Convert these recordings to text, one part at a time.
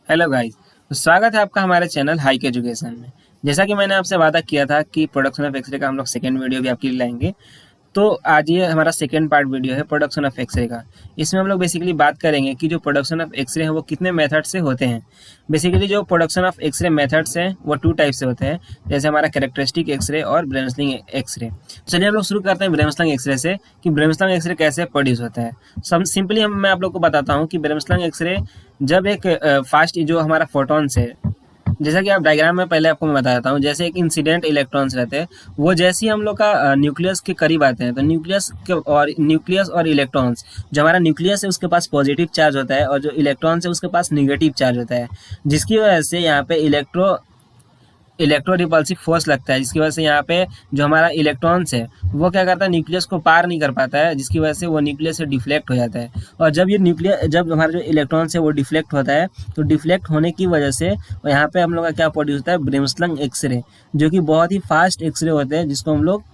Hello guys. तो स्वागत है आपका हमारे चैनल हाइक एजुकेशन में। जैसा कि मैंने आपसे वादा किया था कि प्रोडक्शन ऑफ एक्सरे का हम लोग सेकेंड वीडियो भी आपके लिए लाएंगे। तो आज ये हमारा सेकेंड पार्ट वीडियो है प्रोडक्शन ऑफ एक्सरे का। इसमें हम लोग बेसिकली बात करेंगे कि जो प्रोडक्शन ऑफ एक्सरे है वो कितने मेथड से होते हैं। बेसिकली जो प्रोडक्शन ऑफ एक्सरे मेथड्स हैं वो टू टाइप से होते हैं, जैसे हमारा कैरेक्टरिस्टिक एक्सरे और ब्रेमस्लिंग एक्सरे। चलिए हम लोग शुरू करते हैं ब्रेमस्लिंग एक्सरे से कि ब्रेमस्लिंग एक्सरे कैसे प्रोड्यूस होता है। सिंपली मैं आप लोग को बताता हूँ कि ब्रेमस्लिंग एक्सरे जब एक फास्ट जो हमारा फोटॉन्स है, जैसा कि आप डायग्राम में पहले आपको मैं बताता हूँ, जैसे एक इंसिडेंट इलेक्ट्रॉन्स रहते हैं, वो जैसे ही हम लोग का न्यूक्लियस के करीब आते हैं तो न्यूक्लियस और इलेक्ट्रॉन्स, जो हमारा न्यूक्लियस है उसके पास पॉजिटिव चार्ज होता है और जो इलेक्ट्रॉन्स है उसके पास निगेटिव चार्ज होता है, जिसकी वजह से यहाँ पे इलेक्ट्रो रिपल्सिव फोर्स लगता है, जिसकी वजह से यहाँ पे जो हमारा इलेक्ट्रॉन्स है वो क्या करता है, न्यूक्लियस को पार नहीं कर पाता है, जिसकी वजह से वो न्यूक्लियस से डिफ्लेक्ट हो जाता है। और जब हमारा जो इलेक्ट्रॉन्स है वो डिफ्लेक्ट होता है, तो डिफ्लेक्ट होने की वजह से यहाँ पे हम लोग का क्या प्रोड्यूस होता है, ब्रेमस्लिंग एक्सरे, जो कि बहुत ही फास्ट एक्सरे होते हैं, जिसको हम लोग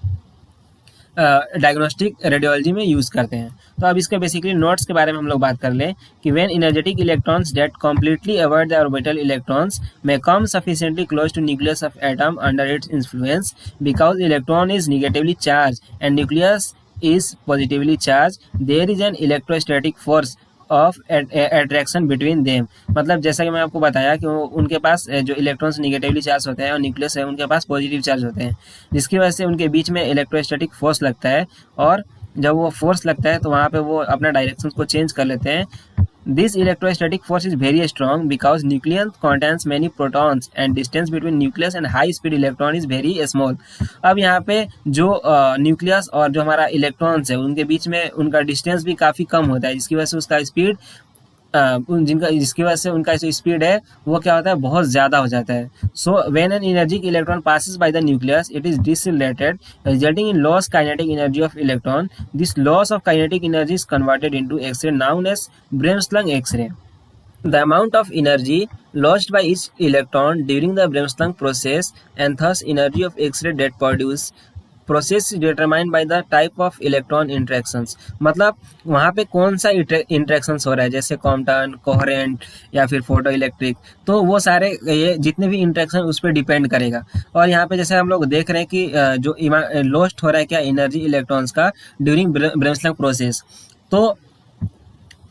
डायग्नोस्टिक रेडियोलॉजी में यूज़ करते हैं। तो अब इसके बेसिकली नोट्स के बारे में हम लोग बात कर लें कि when energetic electrons that completely avoid the orbital electrons may come sufficiently close to nucleus of atom under its influence, because electron is negatively charged and nucleus is positively charged, there is an electrostatic force of attraction between them. मतलब जैसा कि मैं आपको बताया कि उनके पास जो electrons negatively charge होते हैं और न्यूक्लियस है उनके पास पॉजिटिव चार्ज होते हैं, जिसकी वजह से उनके बीच में इलेक्ट्रोस्टैटिक फोर्स लगता है, और जब वो फोर्स लगता है तो वहाँ पे वो अपना डायरेक्शन को चेंज कर लेते हैं। This electrostatic force is very strong because nucleus contains many protons and distance between nucleus and high speed electron is very small। अब यहाँ पे जो न्यूक्लियस और जो हमारा इलेक्ट्रॉन्स है उनके बीच में उनका डिस्टेंस भी काफ़ी कम होता है, जिसकी वजह से उसका स्पीड जिसकी वजह से उनका जो स्पीड है वो क्या होता है, बहुत ज़्यादा हो जाता है। So when an energic electron passes by the nucleus it is decelerated resulting in loss kinetic energy of electron। This loss of kinetic energy is converted into X-ray known as Bremsstrahlung X-ray। The amount of energy lost by each electron during the Bremsstrahlung process and thus energy of X-ray that process determined by the type of electron interactions. मतलब वहाँ पे कौन सा interactions हो रहा है, जैसे Compton, coherent या फिर फोटो इलेक्ट्रिक, तो वो सारे ये जितने भी इंट्रैक्शन उस पर डिपेंड करेगा। और यहाँ पे जैसे हम लोग देख रहे हैं कि जो लॉस्ट हो रहा है क्या एनर्जी इलेक्ट्रॉन्स का ड्यूरिंग ब्रेमस्लिंग प्रोसेस। तो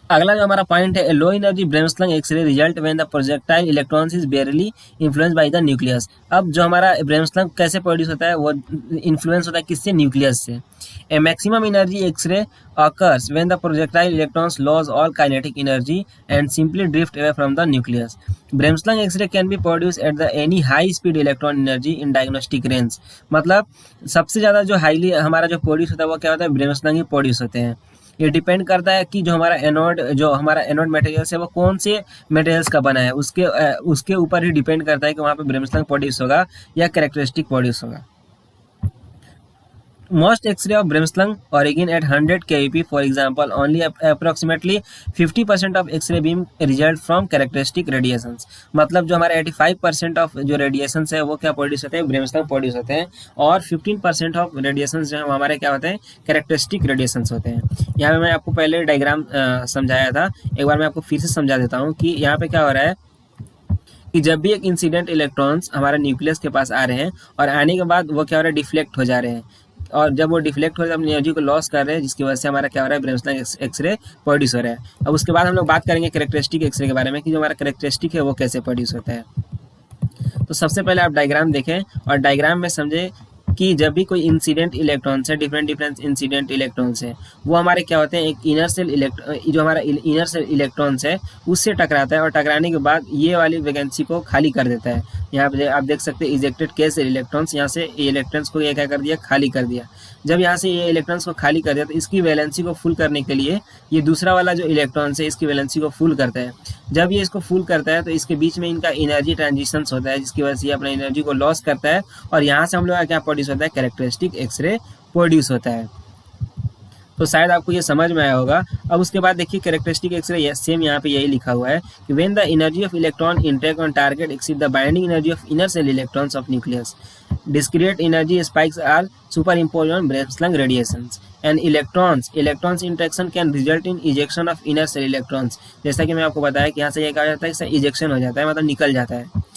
अगला जो हमारा पॉइंट है, low energy bremsstrahlung X ray result when the projectile electrons is barely influenced by the nucleus. अब जो हमारा ब्रेमस्लिंग कैसे प्रोड्यूस होता है, वो इन्फ्लुएंस होता है किससे, न्यूक्लियस से। A maximum energy X ray occurs when the projectile electrons lose all kinetic energy and simply drift away from the nucleus। Bremsstrahlung X-ray can be produced at the any high speed electron energy in diagnostic range। मतलब सबसे ज़्यादा जो highly हमारा जो produce होता है वो क्या होता है, ब्रेमस्लिंग ही प्रोड्यूस होते हैं। ये डिपेंड करता है कि जो हमारा एनोड मटेरियल्स है वो कौन से मटेरियल्स का बना है, उसके ऊपर ही डिपेंड करता है कि वहाँ पे ब्रेमस्लिंग प्रोड्यूस होगा या कैरेक्टरिस्टिक प्रोड्यूस होगा। Most X-ray of Bremsstrahlung origin at 100 keV, for example, only approximately 50% of X-ray beam result from characteristic radiations। मतलब जो हमारे 85% ऑफ जो रेडिएशंस है वो क्या प्रोड्यूस होते हैं, ब्रेमस्लिंग प्रोड्यूस होते हैं, और 15% ऑफ रेडिएशंस जो है वो हमारे क्या होते हैं, कैरेक्टरिस्टिक रेडिएशंस होते हैं। यहाँ पे मैं आपको पहले डायग्राम समझाया था, एक बार मैं आपको फिर से समझा देता हूँ कि यहाँ पे क्या हो रहा है कि जब भी एक इंसिडेंट इलेक्ट्रॉन्स हमारे न्यूक्लियस के पास आ रहे हैं और आने के बाद वो क्या हो रहा है, डिफ्लेक्ट हो जा रहे हैं, और जब वो डिफ्लेक्ट हो रहे हैं अपनी एनर्जी को लॉस कर रहे हैं, जिसकी वजह से हमारा क्या हो रहा है, ब्रेमस्लिंग एक्सरे प्रोड्यूस हो रहा है। अब उसके बाद हम लोग बात करेंगे कैरेक्टरिस्टिक एक्सरे के बारे में कि जो हमारा कैरेक्टरिस्टिक है वो कैसे प्रोड्यूस होता है। तो सबसे पहले आप डायग्राम देखें और डायग्राम में समझें कि जब भी कोई इंसिडेंट इलेक्ट्रॉन्स है, डिफरेंट इंसिडेंट इलेक्ट्रॉन्स है, वो हमारे क्या होते हैं, एक जो हमारा इनर सेल इलेक्ट्रॉन्स है उससे टकराता है, और टकराने के बाद ये वाली वैकेंसी को खाली कर देता है। यहाँ पे आप देख सकते हैं इजेक्टेड केस इलेक्ट्रॉन्स, यहाँ से ये इलेक्ट्रॉन्स को ये क्या कर दिया, खाली कर दिया। जब यहाँ से ये इलेक्ट्रॉन्स को खाली कर दिया तो इसकी वैलेंसी को फुल करने के लिए ये दूसरा वाला जो इलेक्ट्रॉन्स है इसकी वैलेंसी को फुल करता है। जब ये इसको फुल करता है तो इसके बीच में इनका एनर्जी ट्रांजिशंस होता है, जिसकी वजह से ये अपना एनर्जी को लॉस करता है, और यहाँ से हम लोग का क्या प्रोड्यूस होता है, कैरेक्टरिस्टिक एक्सरे प्रोड्यूस होता है। तो शायद आपको ये समझ में आया होगा। अब उसके बाद देखिए कैरेक्टरिस्टिक एक्सरे सेम यहाँ पे यही लिखा हुआ है कि when the energy of electron interact on target exceed the binding energy of inner shell electrons of nucleus, discrete energy spikes are superimpose on bremsstrahlung radiations. And electrons interaction can result in ejection of inner shell electrons. जैसा कि मैं आपको बताया कि यहाँ से ये क्या हो जाता है, इससे इजेक्शन हो जाता है, मतलब निकल जाता है।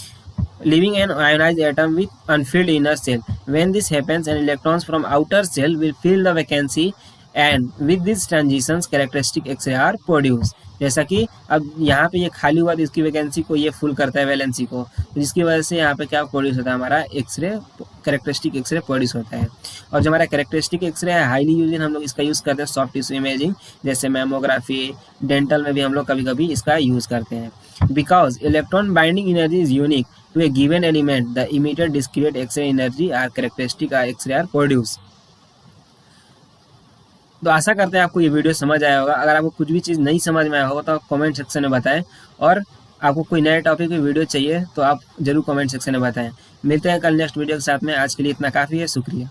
Leaving an ionized atom with unfilled inner cell. When this happens, an electrons from outer cell will fill the vacancy, and with these transitions, characteristic X-ray are produced. जैसा कि अब यहाँ पे ये खाली हुआ तो इसकी वैकेंसी को ये फुल करता है वैलेंसी को, तो जिसकी वजह से यहाँ पे क्या प्रोड्यूस होता है, हमारा एक्सरे, कैरेक्टरिस्टिक एक्सरे प्रोड्यूस होता है। और जो हमारा कैरेक्टरिस्टिक एक्सरे है हाईली यूज, हम लोग इसका यूज़ करते हैं सॉफ्ट टिश्यू इमेजिंग, जैसे मैमोग्राफी, डेंटल में भी हम लोग कभी कभी इसका यूज़ करते हैं। Because electron binding energy is unique to a given element, the immediate discrete X-ray energy are characteristic X-ray are produced। तो आशा करते हैं आपको ये वीडियो समझ आया होगा। अगर आपको कुछ भी चीज़ नहीं समझ में आया होगा तो आप कमेंट सेक्शन में बताएं, और आपको कोई नए टॉपिक की वीडियो चाहिए तो आप जरूर कमेंट सेक्शन में बताएं। मिलते हैं कल नेक्स्ट वीडियो के साथ में। आज के लिए इतना काफ़ी है, शुक्रिया।